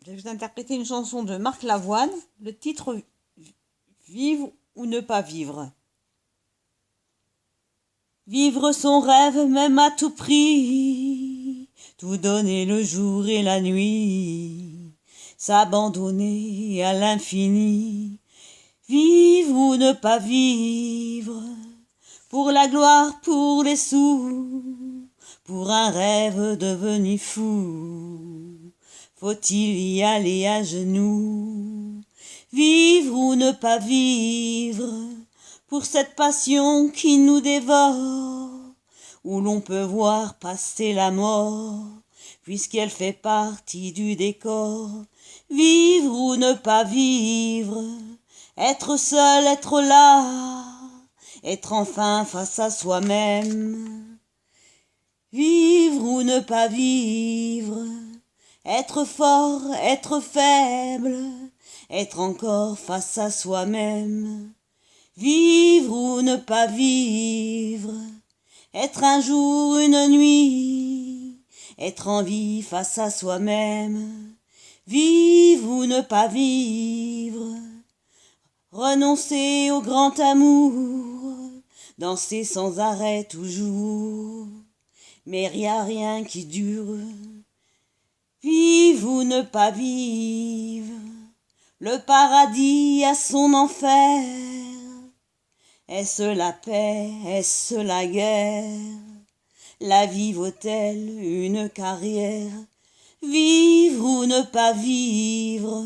Je vais vous interpréter une chanson de Marc Lavoine, le titre Vivre ou ne pas vivre. Vivre son rêve même à tout prix, tout donner le jour et la nuit, s'abandonner à l'infini. Vivre ou ne pas vivre, pour la gloire, pour les sous, pour un rêve devenu fou. Faut-il y aller à genoux? Vivre ou ne pas vivre, pour cette passion qui nous dévore, où l'on peut voir passer la mort, puisqu'elle fait partie du décor. Vivre ou ne pas vivre, être seul, être là, être enfin face à soi-même. Vivre ou ne pas vivre, être fort, être faible, être encore face à soi-même. Vivre ou ne pas vivre, être un jour, une nuit, être en vie face à soi-même. Vivre ou ne pas vivre, renoncer au grand amour, danser sans arrêt toujours, mais y a rien qui dure. Vivre ou ne pas vivre, le paradis a son enfer. Est-ce la paix, est-ce la guerre? La vie vaut-elle une carrière? Vivre ou ne pas vivre,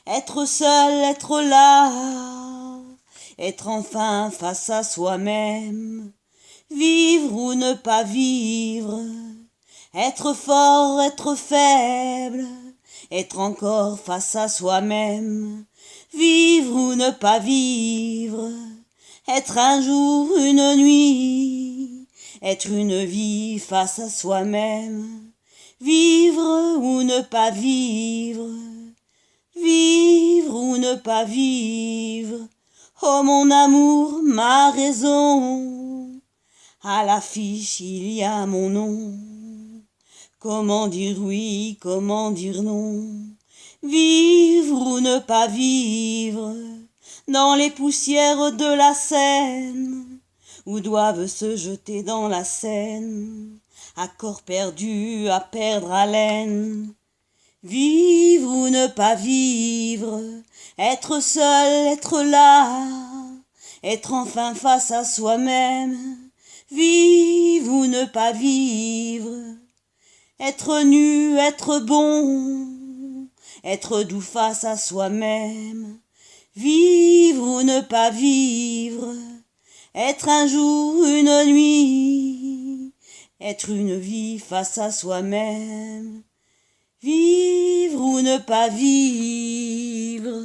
être seul, être là, être enfin face à soi-même. Vivre ou ne pas vivre, être fort, être faible, être encore face à soi-même. Vivre ou ne pas vivre, être un jour, une nuit, être une vie face à soi-même. Vivre ou ne pas vivre, vivre ou ne pas vivre. Oh mon amour, ma raison, à l'affiche il y a mon nom. Comment dire oui, comment dire non? Vivre ou ne pas vivre, dans les poussières de la Seine, où doivent se jeter dans la Seine, à corps perdu, à perdre haleine. Vivre ou ne pas vivre, être seul, être là, être enfin face à soi-même. Vivre ou ne pas vivre, être nu, être bon, être doux face à soi-même. Vivre ou ne pas vivre, être un jour, une nuit, être une vie face à soi-même. Vivre ou ne pas vivre.